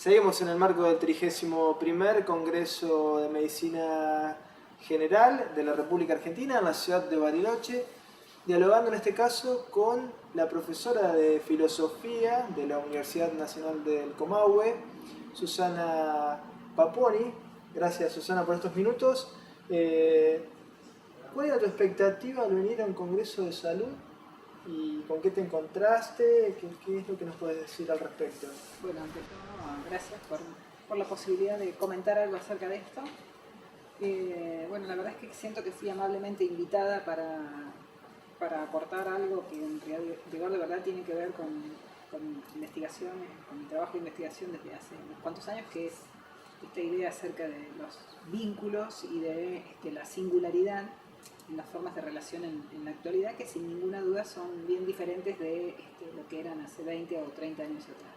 Seguimos en el marco del 31º Congreso de Medicina General de la República Argentina en la ciudad de Bariloche, dialogando en este caso con la profesora de Filosofía de la Universidad Nacional del Comahue, Susana Paponi. Gracias, Susana, por estos minutos. ¿Cuál era tu expectativa al venir a un Congreso de Salud? ¿Y con qué te encontraste? ¿Qué es lo que nos puedes decir al respecto? Bueno, ante todo, gracias por la posibilidad de comentar algo acerca de esto. Bueno, la verdad es que siento que fui amablemente invitada para aportar algo que en rigor de verdad tiene que ver con investigaciones, con mi trabajo de investigación desde hace unos cuantos años, que es esta idea acerca de los vínculos y de la singularidad en las formas de relación en la actualidad, que sin ninguna duda son bien diferentes de lo que eran hace 20 o 30 años atrás.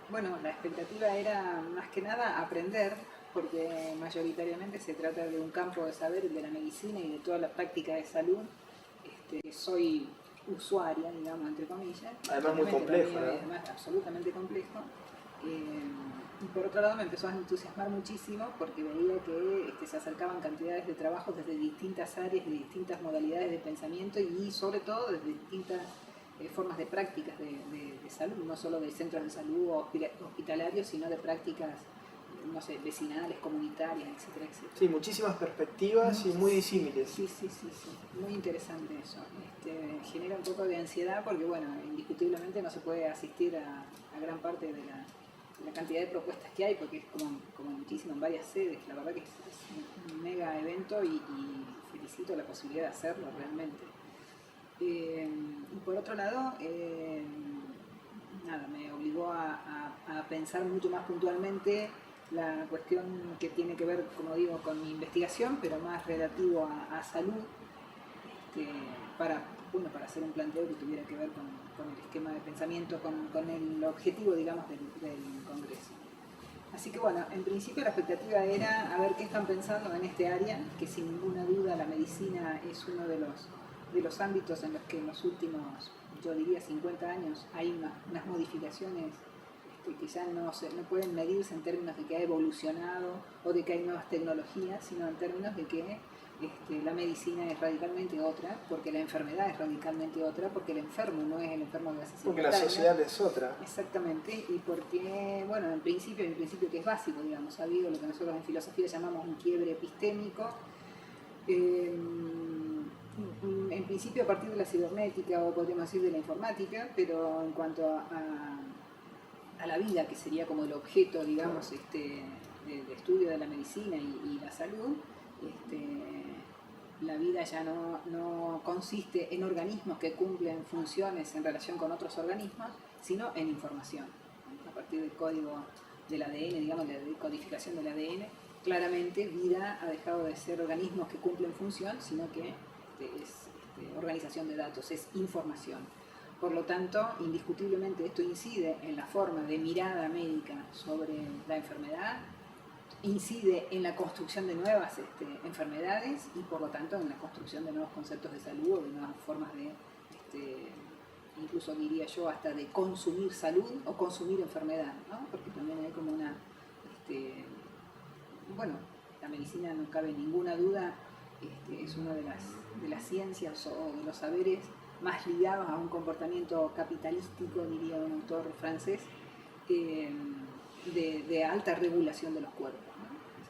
Bueno, la expectativa era más que nada aprender, porque mayoritariamente se trata de un campo de saber, de la medicina y de toda la práctica de salud. Soy usuaria, digamos, entre comillas. Además muy complejo, ¿no? Además absolutamente complejo. Y por otro lado me empezó a entusiasmar muchísimo porque veía que se acercaban cantidades de trabajos desde distintas áreas, de distintas modalidades de pensamiento y sobre todo desde distintas formas de prácticas de salud, no solo de centros de salud hospitalarios, sino de prácticas, no sé, vecinales, comunitarias, etcétera, etcétera. Sí, muchísimas perspectivas y muy disímiles. Sí, muy interesante eso. Genera un poco de ansiedad porque, bueno, indiscutiblemente no se puede asistir a gran parte de la cantidad de propuestas que hay, porque es como muchísimo en varias sedes. La verdad que es un mega evento y felicito la posibilidad de hacerlo realmente. Y por otro lado, me obligó a pensar mucho más puntualmente la cuestión que tiene que ver, como digo, con mi investigación, pero más relativo a salud, para hacer un planteo que tuviera que ver con el esquema de pensamiento, con el objetivo, digamos, del Congreso. Así que bueno, en principio la expectativa era a ver qué están pensando en este área, que sin ninguna duda la medicina es uno de los ámbitos en los que en los últimos, yo diría 50 años, hay unas modificaciones que ya no pueden medirse en términos de que ha evolucionado o de que hay nuevas tecnologías, sino en términos de que la medicina es radicalmente otra, porque la enfermedad es radicalmente otra, porque el enfermo no es el enfermo de hace 50 años. Porque la sociedad es otra. Exactamente, y porque, bueno, en principio que es básico, digamos, ha habido lo que nosotros en filosofía llamamos un quiebre epistémico, en principio a partir de la cibernética o podríamos decir de la informática, pero en cuanto a la vida, que sería como el objeto, digamos, de estudio de la medicina y la salud, la vida ya no consiste en organismos que cumplen funciones en relación con otros organismos, sino en información. A partir del código del ADN, digamos, de la decodificación del ADN, claramente vida ha dejado de ser organismos que cumplen función, sino que es organización de datos, es información. Por lo tanto, indiscutiblemente esto incide en la forma de mirada médica sobre la enfermedad, incide en la construcción de nuevas enfermedades y por lo tanto en la construcción de nuevos conceptos de salud o de nuevas formas de, incluso diría yo, hasta de consumir salud o consumir enfermedad, ¿no? Porque también hay como una, bueno, la medicina, no cabe ninguna duda, es una de las ciencias o de los saberes más ligados a un comportamiento capitalístico, diría un autor francés, de alta regulación de los cuerpos, ¿no?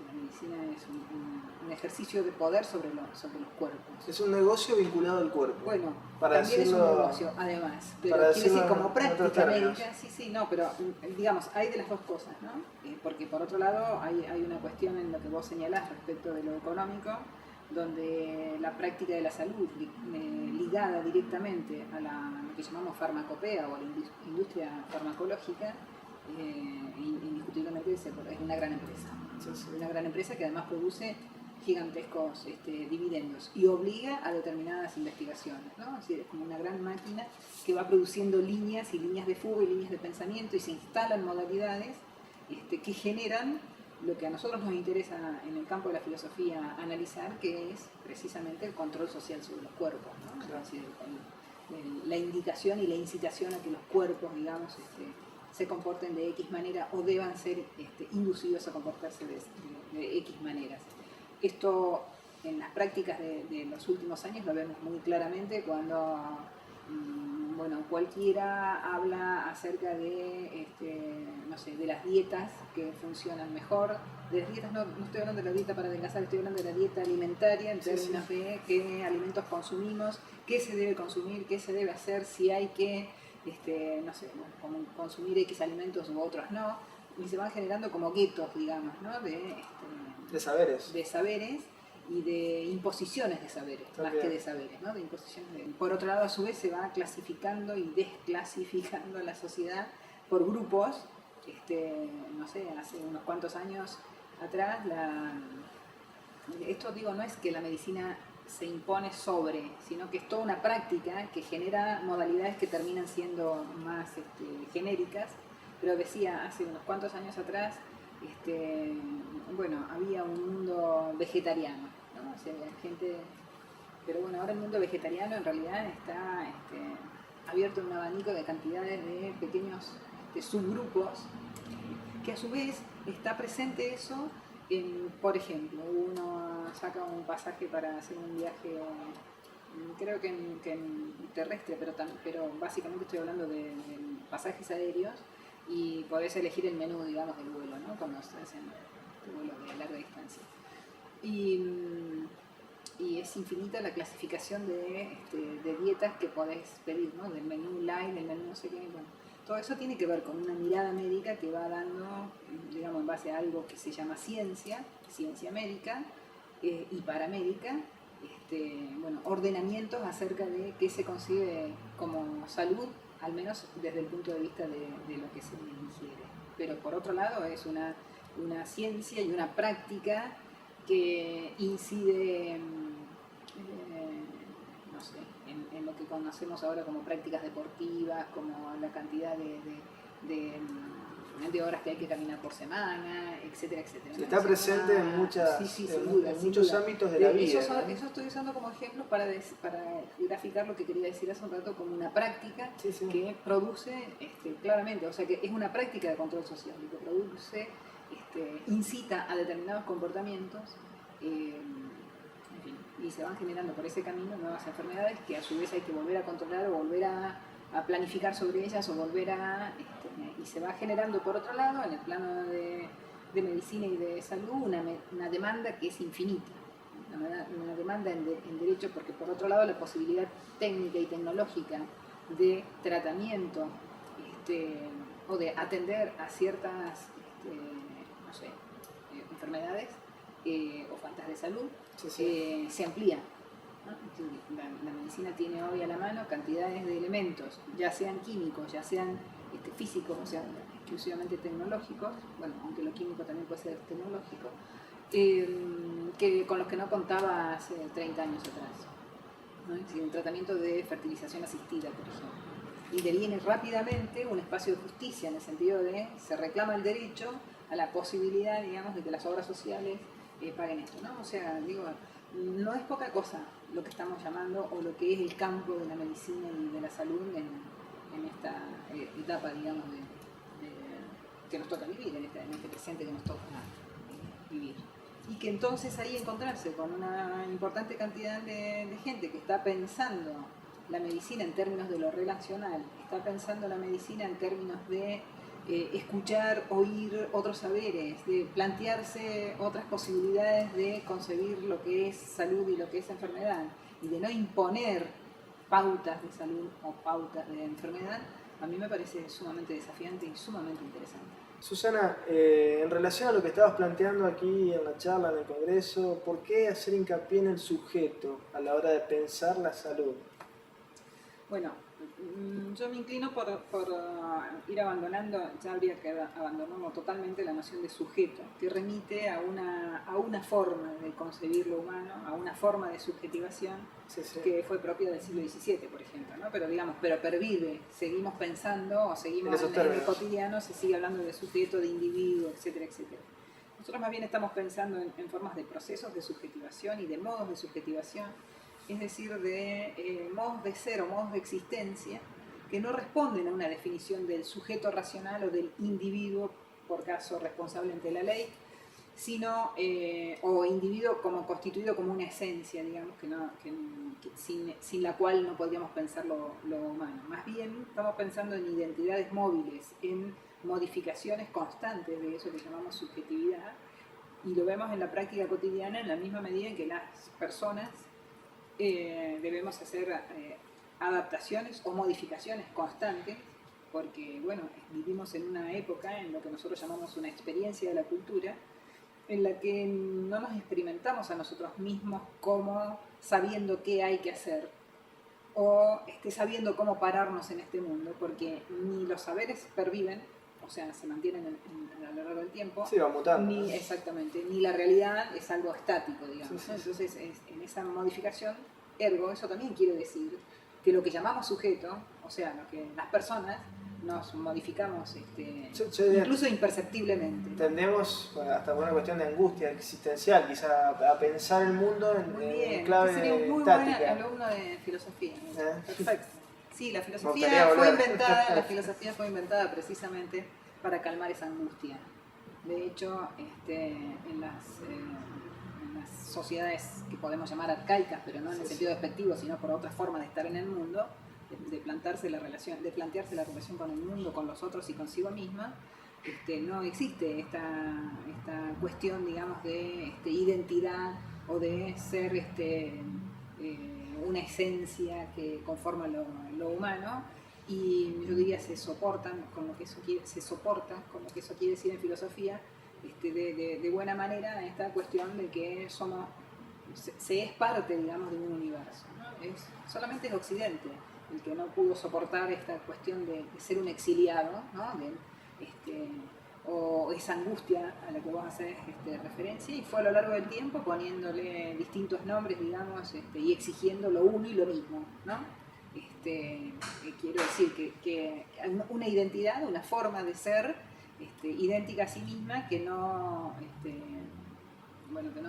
La medicina es un ejercicio de poder sobre los cuerpos. Es un negocio vinculado al cuerpo. Bueno, para también decirlo, es un negocio, además. Pero quiere decir, como práctica médica, pero digamos, hay de las dos cosas, ¿no? Porque por otro lado hay una cuestión en lo que vos señalás respecto de lo económico, donde la práctica de la salud ligada directamente a lo que llamamos farmacopea o a la industria farmacológica, indiscutiblemente es una gran empresa. Una gran empresa que además produce gigantescos dividendos y obliga a determinadas investigaciones, ¿no? Es decir, es como una gran máquina que va produciendo líneas y líneas de fuga y líneas de pensamiento y se instalan modalidades que generan lo que a nosotros nos interesa en el campo de la filosofía analizar, que es precisamente el control social sobre los cuerpos, ¿no? Es decir, la indicación y la incitación a que los cuerpos, digamos, se comporten de X manera o deban ser inducidos a comportarse de X maneras. Esto en las prácticas de los últimos años lo vemos muy claramente cuando bueno, cualquiera habla acerca de, no sé, de las dietas que funcionan mejor. De las dietas no estoy hablando de la dieta para adelgazar, estoy hablando de la dieta alimentaria en términos de qué alimentos consumimos, qué se debe consumir, qué se debe hacer, si hay que, no sé, consumir X alimentos u otros no. Y se van generando como guetos, digamos, ¿no? De saberes. De saberes y de imposiciones de saberes, más que de saberes, ¿no? De imposiciones Por otro lado, a su vez, se va clasificando y desclasificando la sociedad por grupos. No sé, hace unos cuantos años atrás, esto digo, no es que la medicina se impone sobre, sino que es toda una práctica que genera modalidades que terminan siendo más genéricas, pero decía, hace unos cuantos años atrás, bueno, había un mundo vegetariano, ¿no? O sea, había gente, pero bueno, ahora el mundo vegetariano en realidad está abierto en un abanico de cantidades de pequeños subgrupos, que a su vez está presente eso en, por ejemplo, uno saca un pasaje para hacer un viaje, creo que en terrestre, pero básicamente estoy hablando de pasajes aéreos, y podés elegir el menú, digamos, del vuelo, ¿no? Cuando estás en el vuelo de larga distancia. Y es infinita la clasificación de dietas que podés pedir, ¿no? Del menú light, del menú no sé qué. Bueno, todo eso tiene que ver con una mirada médica que va dando, digamos, en base a algo que se llama ciencia médica y paramédica, bueno, ordenamientos acerca de qué se concibe como salud, al menos desde el punto de vista de lo que se ingiere. Pero por otro lado es una ciencia y una práctica que incide, no sé, en lo que conocemos ahora como prácticas deportivas, como la cantidad de horas que hay que caminar por semana, etcétera, etcétera. Sí, está presente en muchos ámbitos de la vida. Eso estoy usando como ejemplo para graficar lo que quería decir hace un rato, como una práctica que produce claramente, o sea que es una práctica de control social y que produce, incita a determinados comportamientos, en fin, y se van generando por ese camino nuevas enfermedades que a su vez hay que volver a controlar o volver a planificar sobre ellas o volver a... y se va generando por otro lado, en el plano de medicina y de salud, una demanda que es infinita, una demanda en derecho, porque por otro lado la posibilidad técnica y tecnológica de tratamiento o de atender a ciertas no sé, enfermedades o faltas de salud se amplía, ¿no? La medicina tiene hoy a la mano cantidades de elementos, ya sean químicos, ya sean físicos, o sea, exclusivamente tecnológicos, bueno, aunque lo químico también puede ser tecnológico, con los que no contaba hace 30 años atrás, ¿no? Es decir, un tratamiento de fertilización asistida, por ejemplo. Y deviene rápidamente un espacio de justicia, en el sentido de se reclama el derecho a la posibilidad, digamos, de que las obras sociales paguen esto, ¿no? O sea, digo, no es poca cosa lo que estamos llamando o lo que es el campo de la medicina y de la salud en esta etapa, digamos, que nos toca vivir, en este presente que nos toca vivir. Y que entonces ahí encontrarse con una importante cantidad de gente que está pensando la medicina en términos de lo relacional, está pensando la medicina en términos de escuchar, oír otros saberes, de plantearse otras posibilidades de concebir lo que es salud y lo que es enfermedad, y de no imponer pautas de salud o pautas de enfermedad, a mí me parece sumamente desafiante y sumamente interesante. Susana, en relación a lo que estabas planteando aquí en la charla, en el Congreso, ¿por qué hacer hincapié en el sujeto a la hora de pensar la salud? Bueno, yo me inclino por ir abandonando, ya habría que abandonarlo totalmente, la noción de sujeto, que remite a una forma de concebir lo humano, a una forma de subjetivación que fue propia del siglo XVII, por ejemplo, ¿no? Pero digamos, pervive, seguimos pensando o seguimos en el cotidiano, se sigue hablando de sujeto, de individuo, etcétera, etcétera. Nosotros más bien estamos pensando en formas de procesos de subjetivación y de modos de subjetivación, es decir, de modos de ser o modos de existencia que no responden a una definición del sujeto racional o del individuo, por caso responsable ante la ley, sino, o individuo como constituido como una esencia, digamos, que sin la cual no podríamos pensar lo humano. Más bien estamos pensando en identidades móviles, en modificaciones constantes de eso que llamamos subjetividad, y lo vemos en la práctica cotidiana en la misma medida en que las personas debemos hacer adaptaciones o modificaciones constantes, porque bueno, vivimos en una época en lo que nosotros llamamos una experiencia de la cultura, en la que no nos experimentamos a nosotros mismos como sabiendo qué hay que hacer o sabiendo cómo pararnos en este mundo, porque ni los saberes perviven, o sea, se mantienen a lo largo del tiempo, sí, va mutando, ni, exactamente, ni la realidad es algo estático, digamos. Sí, sí, sí. Entonces, en esa modificación, ergo, eso también quiere decir que lo que llamamos sujeto, o sea, lo que las personas nos modificamos incluso imperceptiblemente. Tendemos, hasta por una cuestión de angustia existencial, quizá a pensar el mundo en clave sería un muy estática. buen alumno de filosofía. Perfecto. Sí, la filosofía fue inventada precisamente para calmar esa angustia. De hecho, en las sociedades que podemos llamar arcaicas, pero no en el sentido despectivo, sino por otra forma de estar en el mundo, de plantearse la relación con el mundo, con los otros y consigo misma, no existe esta cuestión, digamos, de identidad o de ser una esencia que conforma lo humano, y yo diría se soportan con lo que eso quiere decir en filosofía, de buena manera esta cuestión de que se es parte, digamos, de un universo, ¿no? Solamente es Occidente el que no pudo soportar esta cuestión de ser un exiliado, ¿no? O esa angustia a la que vos haces referencia, y fue a lo largo del tiempo poniéndole distintos nombres, digamos, y exigiendo lo uno y lo mismo, ¿no? Quiero decir que una identidad, una forma de ser idéntica a sí misma, que no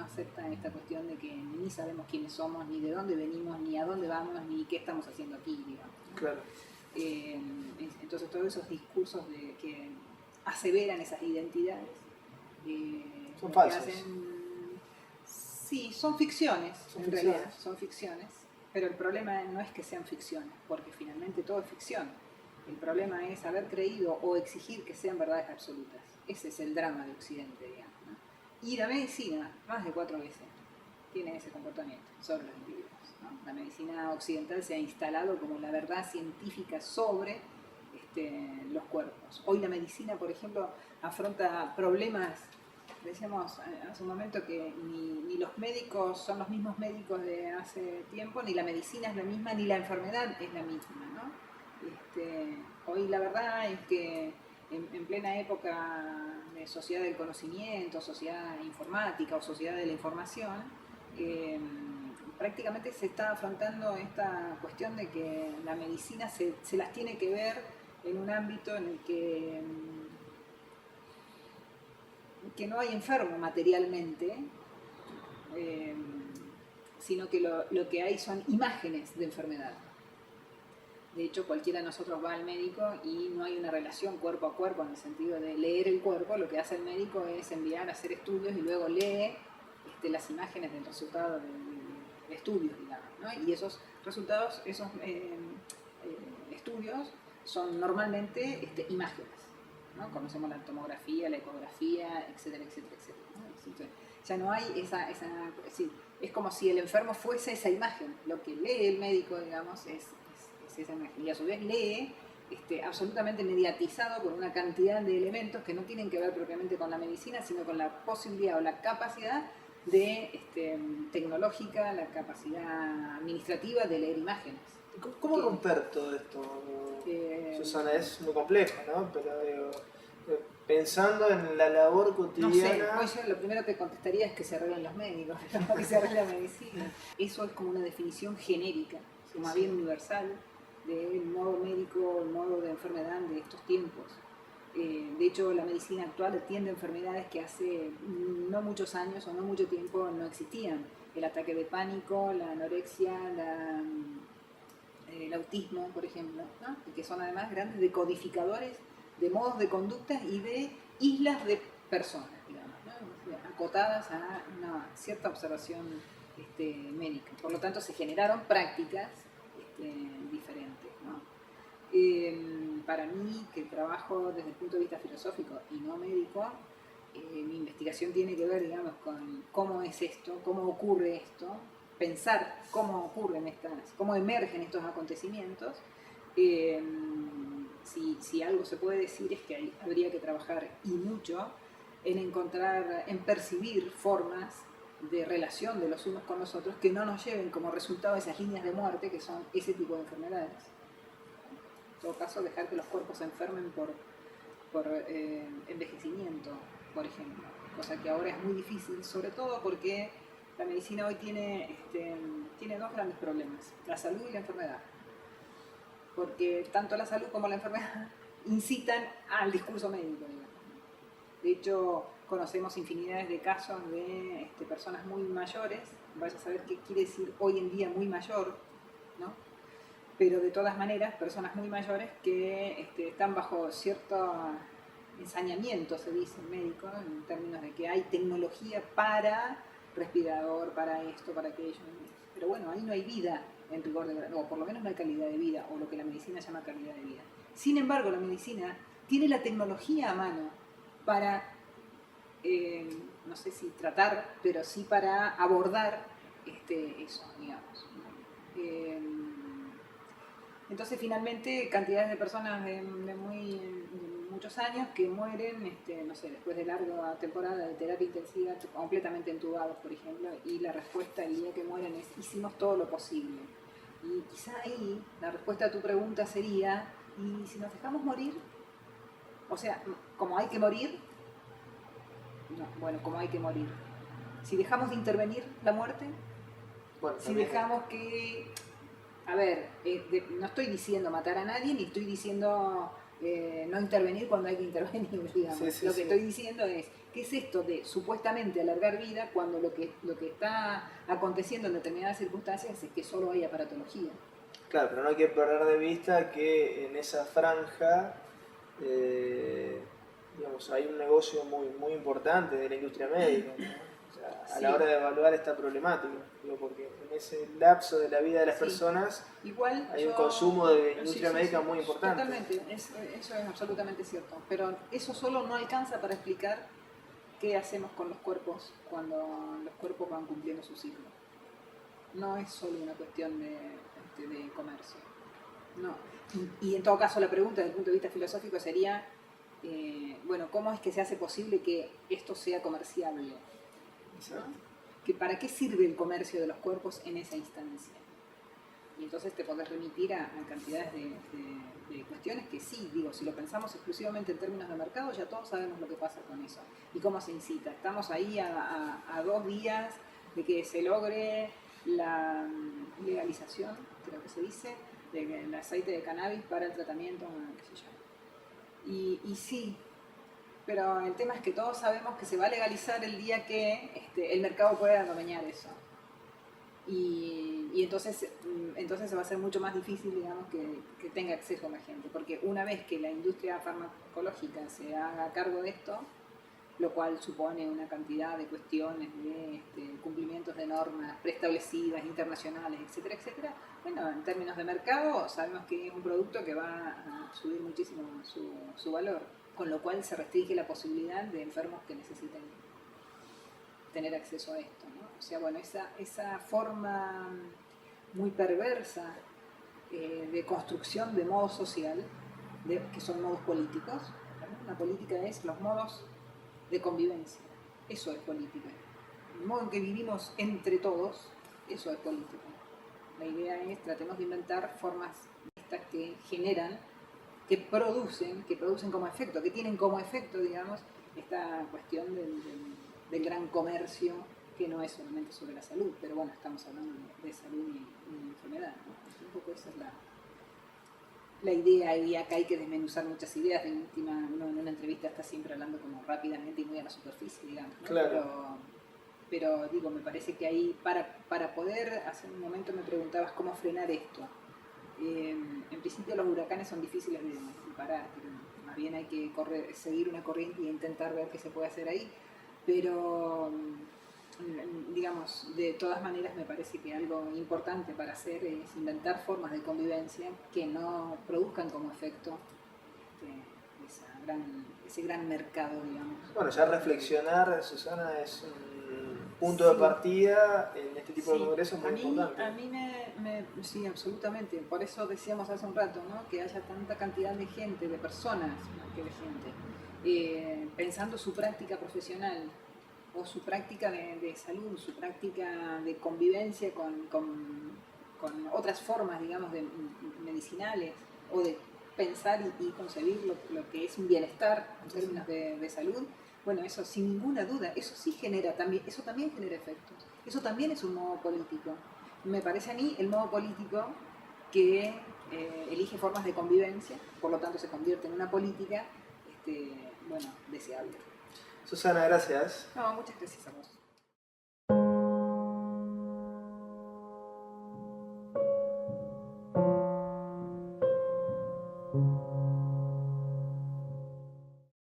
acepta esta cuestión de que ni sabemos quiénes somos, ni de dónde venimos, ni a dónde vamos, ni qué estamos haciendo aquí, digamos, ¿no? Claro. Entonces todos esos discursos que aseveran esas identidades son falsos. Sí, son ficciones, realidad son ficciones, pero el problema no es que sean ficciones, porque finalmente todo es ficción. El problema es haber creído o exigir que sean verdades absolutas. Ese es el drama de Occidente, digamos, ¿no? Y la medicina, más de 4 veces, tiene ese comportamiento sobre los individuos, ¿no? La medicina occidental se ha instalado como la verdad científica sobre los cuerpos. Hoy la medicina, por ejemplo, afronta problemas, decíamos hace un momento que ni los médicos son los mismos médicos de hace tiempo, ni la medicina es la misma, ni la enfermedad es la misma, ¿no? Hoy la verdad es que en plena época de sociedad del conocimiento, sociedad informática o sociedad de la información, prácticamente se está afrontando esta cuestión de que la medicina se las tiene que ver en un ámbito en el que no hay enfermo materialmente, sino que lo que hay son imágenes de enfermedad. De hecho, cualquiera de nosotros va al médico y no hay una relación cuerpo a cuerpo en el sentido de leer el cuerpo. Lo que hace el médico es enviar a hacer estudios y luego lee las imágenes del resultado de estudios, digamos, ¿no? Y esos resultados, esos estudios son normalmente imágenes, ¿no? Conocemos la tomografía, la ecografía, etcétera, etcétera, etcétera, ¿no? Entonces, ya no hay es como si el enfermo fuese esa imagen. Lo que lee el médico, digamos, es esa imagen, y a su vez lee absolutamente mediatizado por una cantidad de elementos que no tienen que ver propiamente con la medicina, sino con la posibilidad o la capacidad tecnológica, la capacidad administrativa de leer imágenes. ¿Cómo romper todo esto, Susana? Es muy complejo, ¿no? Pero pensando en la labor cotidiana... No sé, hoy yo lo primero que contestaría es que se arreglen los médicos, que se arregle la medicina. Eso es como una definición genérica, más bien universal, del modo médico, el modo de enfermedad de estos tiempos. De hecho, la medicina actual atiende enfermedades que hace no muchos años o no mucho tiempo no existían. El ataque de pánico, la anorexia, el autismo, por ejemplo, ¿no? Y que son además grandes decodificadores de modos de conducta y de islas de personas, digamos, ¿no? Acotadas a una cierta observación médica. Por lo tanto, se generaron prácticas diferentes, ¿no? Para mí, que trabajo desde el punto de vista filosófico y no médico, mi investigación tiene que ver, digamos, con cómo es esto, cómo ocurre esto, pensar cómo ocurren cómo emergen estos acontecimientos. Si algo se puede decir es que habría que trabajar y mucho en percibir formas de relación de los unos con los otros que no nos lleven como resultado a esas líneas de muerte que son ese tipo de enfermedades. En todo caso, dejar que los cuerpos se enfermen por envejecimiento, por ejemplo, cosa que ahora es muy difícil, sobre todo porque la medicina hoy tiene dos grandes problemas, la salud y la enfermedad, porque tanto la salud como la enfermedad incitan al discurso médico, digamos. De hecho, conocemos infinidades de casos de personas muy mayores, vaya a saber qué quiere decir hoy en día muy mayor, ¿no? Pero de todas maneras, personas muy mayores que están bajo cierto ensañamiento, se dice en médico, en términos de que hay tecnología para respirador, para esto, para aquello. Pero bueno, ahí no hay vida en rigor de verdad, o por lo menos no hay calidad de vida, o lo que la medicina llama calidad de vida. Sin embargo, la medicina tiene la tecnología a mano para, no sé si tratar, pero sí para abordar eso, digamos. Entonces, finalmente, cantidades de personas de muchos años que mueren, no sé, después de larga temporada de terapia intensiva, completamente entubados, por ejemplo, y la respuesta el día que mueren es: hicimos todo lo posible. Y quizá ahí la respuesta a tu pregunta sería: ¿y si nos dejamos morir? O sea, como hay que morir, no, bueno, como hay que morir. Si dejamos de intervenir la muerte, bueno, si dejamos que... A ver, no estoy diciendo matar a nadie, ni estoy diciendo no intervenir cuando hay que intervenir, digamos. Lo que estoy diciendo es: ¿qué es esto de supuestamente alargar vida cuando lo que está aconteciendo en determinadas circunstancias es que solo hay aparatología? Claro, pero no hay que perder de vista que en esa franja digamos, hay un negocio muy importante de la industria médica, ¿no? O sea, a la hora de evaluar esta problemática, digo, porque en ese lapso de la vida de las personas igual hay un consumo de industria médica muy importante. Totalmente, eso es absolutamente cierto, pero eso solo no alcanza para explicar qué hacemos con los cuerpos cuando los cuerpos van cumpliendo su ciclo. No es solo una cuestión de comercio. No. Y en todo caso, la pregunta desde el punto de vista filosófico sería, bueno, ¿cómo es que se hace posible que esto sea comerciable? ¿no? ¿Para qué sirve el comercio de los cuerpos en esa instancia? Y entonces te podés remitir a cantidades de cuestiones que sí, digo, si lo pensamos exclusivamente en términos de mercado, ya todos sabemos lo que pasa con eso y cómo se incita. Estamos ahí a 2 días de que se logre la legalización, creo que se dice, del aceite de cannabis para el tratamiento, qué sé yo. Y sí, pero el tema es que todos sabemos que se va a legalizar el día que el mercado pueda domeñar eso. Y entonces se va a hacer mucho más difícil, digamos, que tenga acceso a la gente, porque una vez que la industria farmacológica se haga cargo de esto, lo cual supone una cantidad de cuestiones de cumplimientos de normas preestablecidas, internacionales, etcétera, etcétera, bueno, en términos de mercado sabemos que es un producto que va a subir muchísimo su valor, con lo cual se restringe la posibilidad de enfermos que necesiten tener acceso a esto, ¿no? O sea, bueno, esa forma muy perversa de construcción de modo social, que son modos políticos, ¿no? La política es los modos de convivencia, eso es política. El modo en que vivimos entre todos, eso es política. La idea es: tratemos de inventar formas estas que generan, que producen como efecto, que tienen como efecto, digamos, esta cuestión del gran comercio, que no es solamente sobre la salud, pero bueno, estamos hablando de salud y enfermedad, ¿no? Un poco esa es la idea, y acá hay que desmenuzar muchas ideas. De última, uno en una entrevista está siempre hablando como rápidamente y muy a la superficie, digamos, ¿no? Claro. Pero digo, me parece que ahí, para poder, hace un momento me preguntabas cómo frenar esto. En principio los huracanes son difíciles de parar, pero más bien hay que seguir una corriente e intentar ver qué se puede hacer ahí. Pero, digamos, de todas maneras me parece que algo importante para hacer es inventar formas de convivencia que no produzcan como efecto ese gran mercado, digamos. Bueno, ya reflexionar, Susana, es un punto de partida en este tipo de congresos muy importante. A mí sí, absolutamente. Por eso decíamos hace un rato, ¿no? Que haya tanta cantidad de gente, de personas, más que de gente, pensando su práctica profesional o su práctica de salud, su práctica de convivencia con otras formas, digamos, medicinales, o de pensar y concebir lo que es un bienestar en términos de salud. Bueno, eso sin ninguna duda, eso sí genera también, eso también genera efectos. Eso también es un modo político. Me parece a mí el modo político que elige formas de convivencia, por lo tanto se convierte en una política, bueno, deseable. Susana, gracias. No, muchas gracias a vos.